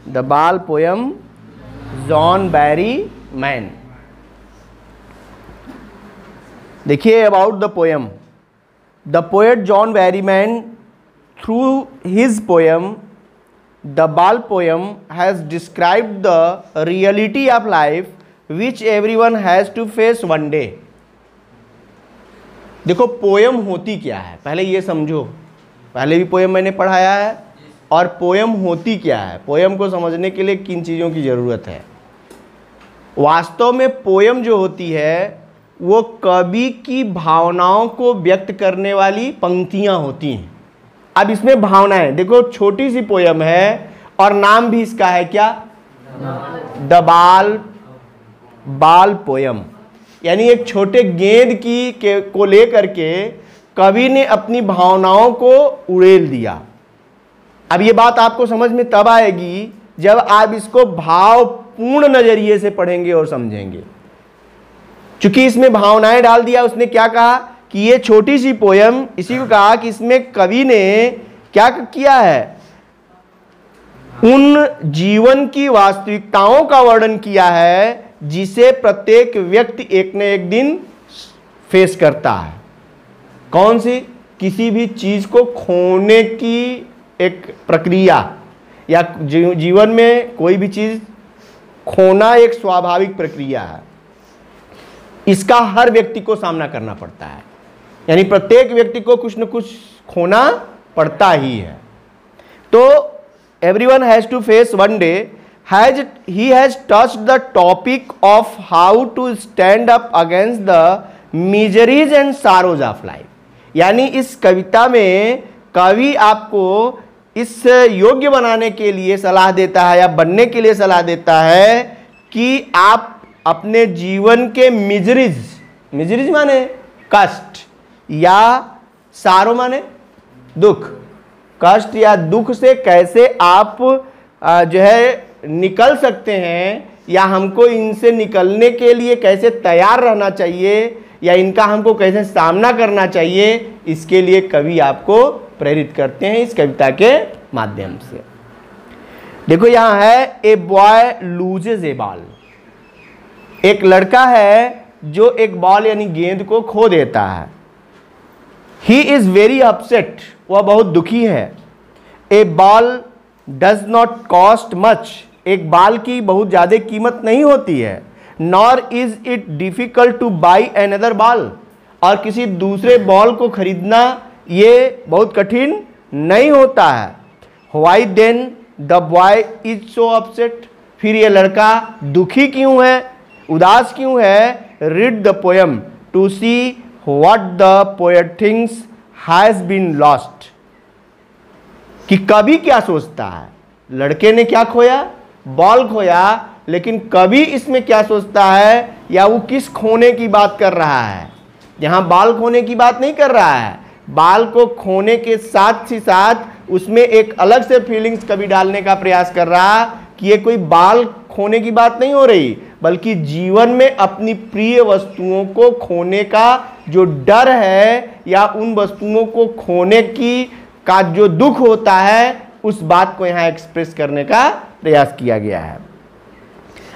The ball poem John Berryman. देखिए about the poem, the poet John Berryman through his poem the ball poem has described the reality of life which everyone has to face one day. देखो poem होती क्या है, पहले ये समझो। पहले भी पोयम मैंने पढ़ाया है, और पोयम होती क्या है, पोयम को समझने के लिए किन चीज़ों की ज़रूरत है। वास्तव में पोयम जो होती है वो कवि की भावनाओं को व्यक्त करने वाली पंक्तियां होती हैं। अब इसमें भावनाएं देखो, छोटी सी पोयम है और नाम भी इसका है क्या, द बाल पोयम, यानी एक छोटे गेंद को लेकर के कवि ने अपनी भावनाओं को उड़ेल दिया। अब ये बात आपको समझ में तब आएगी जब आप इसको भावपूर्ण नजरिए से पढ़ेंगे और समझेंगे। चूंकि इसमें भावनाएं डाल दिया, उसने क्या कहा कि ये छोटी सी पोयम, इसी को कहा कि इसमें कवि ने क्या किया है, उन जीवन की वास्तविकताओं का वर्णन किया है जिसे प्रत्येक व्यक्ति एक न एक दिन फेस करता है। कौन सी, किसी भी चीज को खोने की एक प्रक्रिया, या जीवन में कोई भी चीज खोना एक स्वाभाविक प्रक्रिया है, इसका हर व्यक्ति को सामना करना पड़ता है। यानी प्रत्येक व्यक्ति को कुछ न कुछ खोना पड़ता ही है। तो everyone has to face one day, he has touched the topic of how to stand up against the miseries and sorrows of life। यानी इस कविता में कवि आपको इस योग्य बनाने के लिए सलाह देता है, या बनने के लिए सलाह देता है कि आप अपने जीवन के मिजरीज माने कष्ट, या सारो माने दुख, कष्ट या दुख से कैसे आप जो है निकल सकते हैं, या हमको इनसे निकलने के लिए कैसे तैयार रहना चाहिए, या इनका हमको कैसे सामना करना चाहिए, इसके लिए कवि आपको प्रेरित करते हैं इस कविता के माध्यम से। देखो यहां है, a boy loses A ball, एक लड़का है जो एक बॉल यानी गेंद को खो देता है। ही इज वेरी अपसेट, वह बहुत दुखी है। A ball does not cost much, एक बॉल की बहुत ज्यादा कीमत नहीं होती है। Nor is it difficult to buy another ball, और किसी दूसरे बॉल को खरीदना ये बहुत कठिन नहीं होता है। Why then the boy is so upset, फिर ये लड़का दुखी क्यों है, उदास क्यों है। Read the poem to see what the poet thinks has been lost, कि कवि क्या सोचता है। लड़के ने क्या खोया, बॉल खोया, लेकिन कवि इसमें क्या सोचता है, या वो किस खोने की बात कर रहा है। यहां बाल खोने की बात नहीं कर रहा है, बाल को खोने के साथ ही साथ उसमें एक अलग से फीलिंग्स कवि डालने का प्रयास कर रहा कि ये कोई बाल खोने की बात नहीं हो रही, बल्कि जीवन में अपनी प्रिय वस्तुओं को खोने का जो डर है, या उन वस्तुओं को खोने का जो दुख होता है, उस बात को यहां एक्सप्रेस करने का प्रयास किया गया है।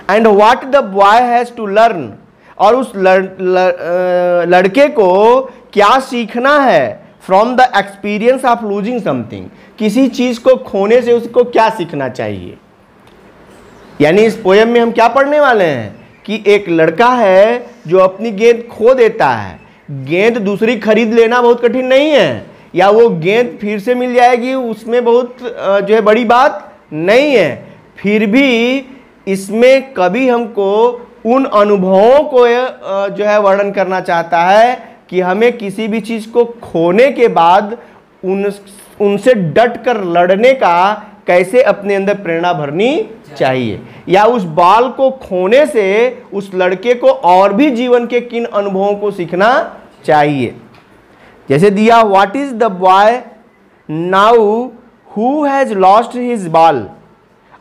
And what the boy has to learn, और उस लड़के को क्या सीखना है from the experience of losing something, किसी चीज को खोने से उसको क्या सीखना चाहिए। यानी इस पोयम में हम क्या पढ़ने वाले हैं कि एक लड़का है जो अपनी गेंद खो देता है। गेंद दूसरी खरीद लेना बहुत कठिन नहीं है, या वो गेंद फिर से मिल जाएगी उसमें बहुत जो है बड़ी बात नहीं है। फिर भी इसमें कवि हमको उन अनुभवों को जो है वर्णन करना चाहता है कि हमें किसी भी चीज को खोने के बाद उनसे डट कर लड़ने का कैसे अपने अंदर प्रेरणा भरनी चाहिए, या उस बाल को खोने से उस लड़के को और भी जीवन के किन अनुभवों को सीखना चाहिए। जैसे दिया, what is the boy now who has lost his ball,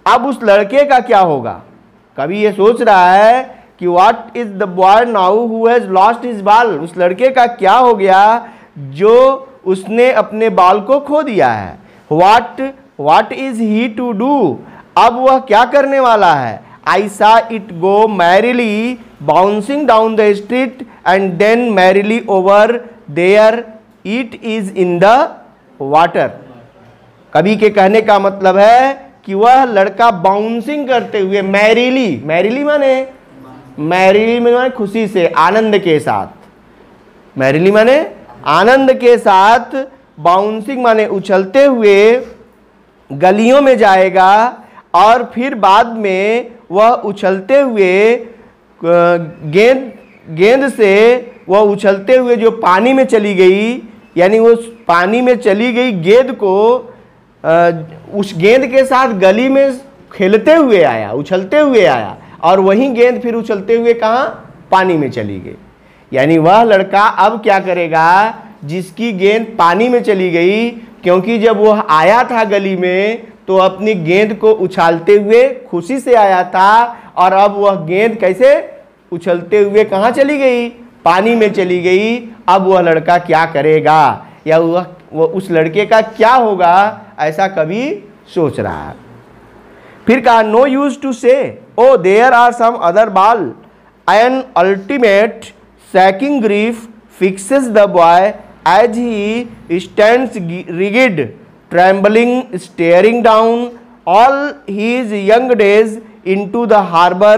अब उस लड़के का क्या होगा। कवि ये सोच रहा है कि what is the boy now who has lost his ball, उस लड़के का क्या हो गया जो उसने अपने बाल को खो दिया है। What is he to do, अब वह क्या करने वाला है? I saw it go merrily bouncing down the street and then merrily over there it is in the water। कवि के कहने का मतलब है कि वह लड़का बाउंसिंग करते हुए मैरीली, मैरीली माने, मैरीली माने खुशी से, आनंद के साथ, मैरीली माने आनंद के साथ, बाउंसिंग माने उछलते हुए गलियों में जाएगा और फिर बाद में वह उछलते हुए गेंद से वह उछलते हुए जो पानी में चली गई, यानी वो पानी में चली गई गेंद को उस गेंद के साथ गली में खेलते हुए आया, उछलते हुए आया, और वही गेंद फिर उछलते हुए कहाँ? पानी में चली गई। यानी वह लड़का अब क्या करेगा? जिसकी गेंद पानी में चली गई, क्योंकि जब वह आया था गली में तो अपनी गेंद को उछालते हुए खुशी से आया था, और अब वह गेंद कैसे उछलते हुए कहाँ चली गई? पानी में चली गई। अब वह लड़का क्या करेगा, या वह उस लड़के का क्या होगा, ऐसा कवि सोच रहा है। फिर कहा no use to say O there are some other ball, an ultimate shaking grief fixes the boy as he stands rigid trembling, staring down all his young days into the harbor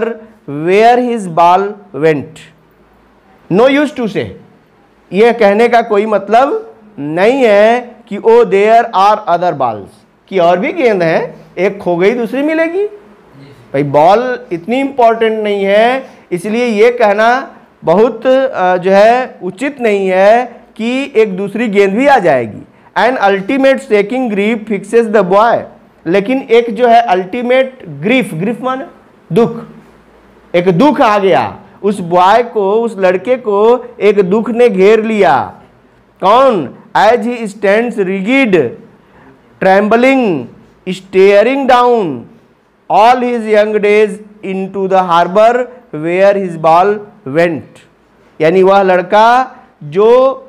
where his ball went। No use to say, यह कहने का कोई मतलब नहीं है कि ओ there are other balls, कि और भी गेंद हैं, एक खो गई दूसरी मिलेगी। भाई बॉल इतनी इंपॉर्टेंट नहीं है, इसलिए ये कहना बहुत जो है उचित नहीं है कि एक दूसरी गेंद भी आ जाएगी। An ultimate shaking grief fixes the boy, लेकिन एक जो है अल्टीमेट ग्रीफ, ग्रीफ माने दुख, एक दुख आ गया उस बॉय को, उस लड़के को एक दुख ने घेर लिया। कौन? As he stands rigid trembling staring down all his young days into the harbour where his ball went. यानी वह लड़का जो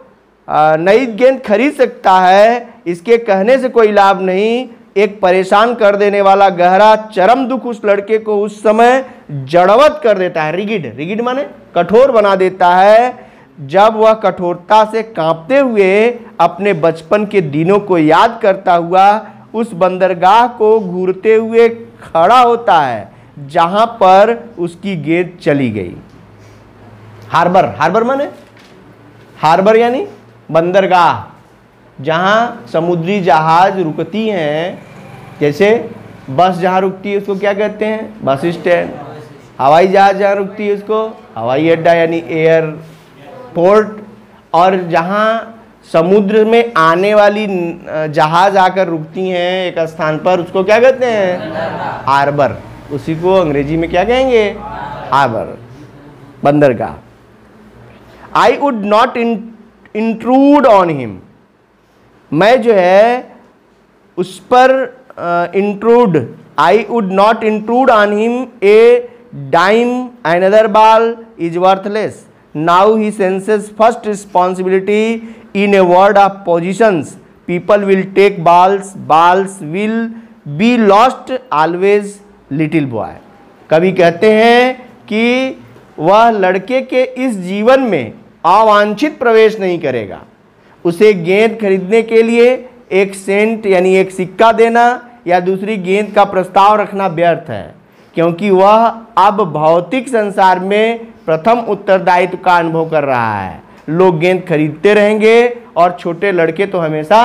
नई गेंद खरीद सकता है, इसके कहने से कोई लाभ नहीं, एक परेशान कर देने वाला गहरा चरम दुख उस लड़के को उस समय जड़वत कर देता है। रिगिड, रिगिड माने कठोर बना देता है, जब वह कठोरता से कांपते हुए अपने बचपन के दिनों को याद करता हुआ उस बंदरगाह को घूरते हुए खड़ा होता है जहां पर उसकी गेंद चली गई। हार्बर, हार्बर माने हार्बर यानी बंदरगाह, जहां समुद्री जहाज रुकती हैं, जैसे बस जहां रुकती है उसको क्या कहते हैं? Bus stand. हवाई जहाज जहां रुकती है उसको हवाई अड्डा यानी एयरपोर्ट। और जहां समुद्र में आने वाली जहाज आकर रुकती हैं एक स्थान पर, उसको क्या कहते हैं? हार्बर। उसी को अंग्रेजी में क्या कहेंगे? हार्बर, बंदरगाह। I would not intrude on him, मैं जो है उस पर intrude, I would not intrude on him a dime, another ball is worthless, now he senses first responsibility in a world of possessions, people will take balls, balls will be lost always little boy. कवि कहते हैं कि वह लड़के के इस जीवन में अवांछित प्रवेश नहीं करेगा। उसे गेंद खरीदने के लिए एक सेंट यानी एक सिक्का देना या दूसरी गेंद का प्रस्ताव रखना व्यर्थ है, क्योंकि वह अब भौतिक संसार में प्रथम उत्तरदायित्व का अनुभव कर रहा है। लोग गेंद खरीदते रहेंगे और छोटे लड़के तो हमेशा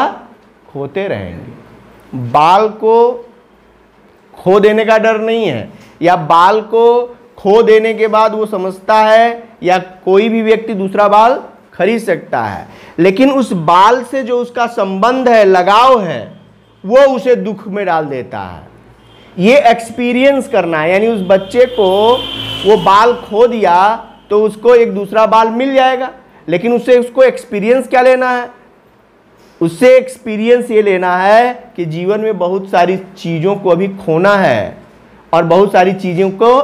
खोते रहेंगे। बाल को खो देने का डर नहीं है, या बाल को खो देने के बाद वो समझता है या कोई भी व्यक्ति दूसरा बाल खरीद सकता है, लेकिन उस बाल से जो उसका संबंध है, लगाव है, वो उसे दुख में डाल देता है। ये एक्सपीरियंस करना है, यानी उस बच्चे को वो बाल खो दिया तो उसको एक दूसरा बाल मिल जाएगा, लेकिन उससे उसको एक्सपीरियंस क्या लेना है? उससे एक्सपीरियंस ये लेना है कि जीवन में बहुत सारी चीज़ों को अभी खोना है और बहुत सारी चीज़ों को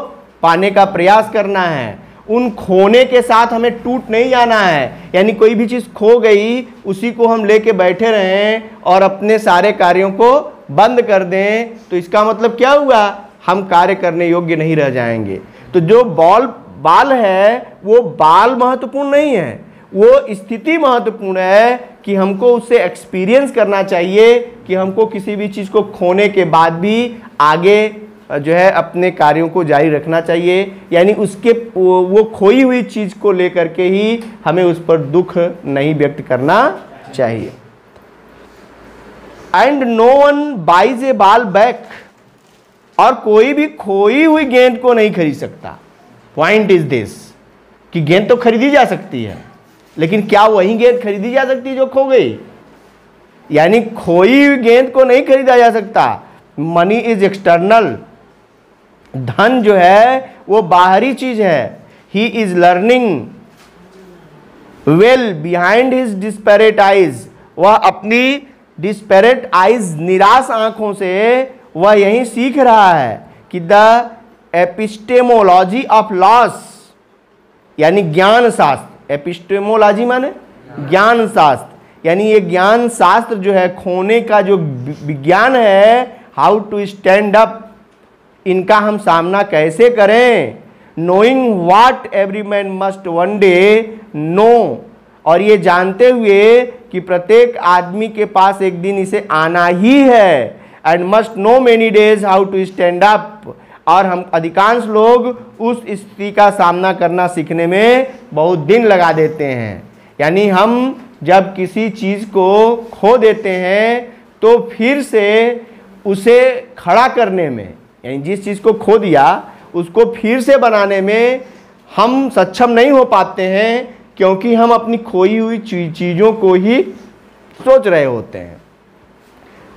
पाने का प्रयास करना है। उन खोने के साथ हमें टूट नहीं जाना है, यानी कोई भी चीज़ खो गई उसी को हम लेके बैठे रहें और अपने सारे कार्यों को बंद कर दें, तो इसका मतलब क्या हुआ हम कार्य करने योग्य नहीं रह जाएंगे। तो जो बाल है वो बाल महत्वपूर्ण नहीं है, वो स्थिति महत्वपूर्ण है कि हमको उससे एक्सपीरियंस करना चाहिए कि हमको किसी भी चीज़ को खोने के बाद भी आगे जो है अपने कार्यों को जारी रखना चाहिए। यानी उसके वो खोई हुई चीज़ को लेकर के ही हमें उस पर दुख नहीं व्यक्त करना चाहिए। And no one buys a ball back, और कोई भी खोई हुई गेंद को नहीं खरीद सकता। पॉइंट इज दिस कि गेंद तो खरीदी जा सकती है, लेकिन क्या वही गेंद खरीदी जा सकती है जो खो गई? यानी खोई हुई गेंद को नहीं खरीदा जा सकता। मनी इज एक्सटर्नल, धन जो है वो बाहरी चीज है। He is learning well behind his desperate eyes, वह अपनी डिस्पेरेट आइज निराश आंखों से वह यही सीख रहा है कि द एपिस्टेमोलॉजी ऑफ लॉस, यानी ज्ञान शास्त्र, एपिस्टेमोलॉजी माने ज्ञान शास्त्र, यानी ये ज्ञान शास्त्र जो है खोने का जो विज्ञान है, हाउ टू स्टैंड अप, इनका हम सामना कैसे करें। Knowing what every man must one day know, और ये जानते हुए कि प्रत्येक आदमी के पास एक दिन इसे आना ही है। And must know many days how to stand up, और हम अधिकांश लोग उस स्थिति का सामना करना सीखने में बहुत दिन लगा देते हैं। यानी हम जब किसी चीज़ को खो देते हैं तो फिर से उसे खड़ा करने में, यानी जिस चीज़ को खो दिया उसको फिर से बनाने में हम सक्षम नहीं हो पाते हैं, क्योंकि हम अपनी खोई हुई चीज़ों को ही सोच रहे होते हैं।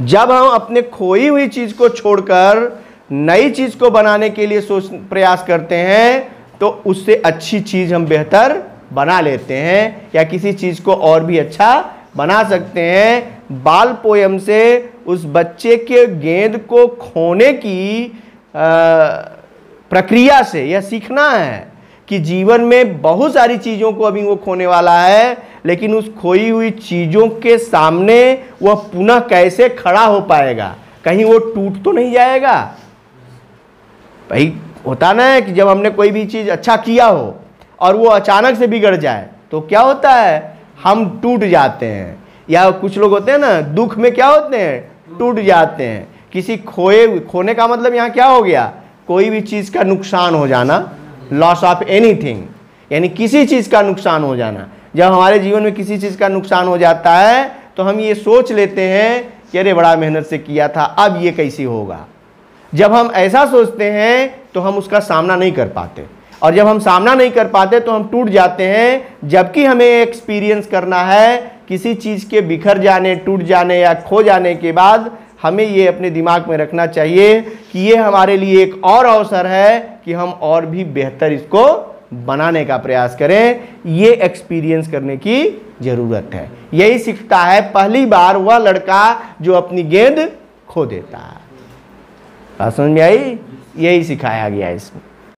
जब हम अपने खोई हुई चीज़ को छोड़कर नई चीज़ को बनाने के लिए प्रयास करते हैं तो उससे अच्छी चीज़ हम बेहतर बना लेते हैं, या किसी चीज़ को और भी अच्छा बना सकते हैं। बाल पोयम से उस बच्चे के गेंद को खोने की प्रक्रिया से यह सीखना है कि जीवन में बहुत सारी चीज़ों को अभी वो खोने वाला है, लेकिन उस खोई हुई चीज़ों के सामने वह पुनः कैसे खड़ा हो पाएगा, कहीं वो टूट तो नहीं जाएगा। भाई होता ना है कि जब हमने कोई भी चीज़ अच्छा किया हो और वो अचानक से बिगड़ जाए तो क्या होता है, हम टूट जाते हैं। या कुछ लोग होते हैं ना, दुख में क्या होते हैं, टूट जाते हैं। किसी खोने का मतलब यहाँ क्या हो गया, कोई भी चीज़ का नुकसान हो जाना, लॉस ऑफ एनीथिंग, यानी किसी चीज़ का नुकसान हो जाना। जब हमारे जीवन में किसी चीज़ का नुकसान हो जाता है तो हम ये सोच लेते हैं कि अरे बड़ा मेहनत से किया था, अब ये कैसे होगा। जब हम ऐसा सोचते हैं तो हम उसका सामना नहीं कर पाते, और जब हम सामना नहीं कर पाते तो हम टूट जाते हैं। जबकि हमें एक्सपीरियंस करना है किसी चीज़ के बिखर जाने, टूट जाने या खो जाने के बाद, हमें ये अपने दिमाग में रखना चाहिए कि ये हमारे लिए एक और अवसर है कि हम और भी बेहतर इसको बनाने का प्रयास करें। ये एक्सपीरियंस करने की ज़रूरत है। यही सीखता है पहली बार वह लड़का जो अपनी गेंद खो देता है। समझ में आई? यही सिखाया गया इसमें।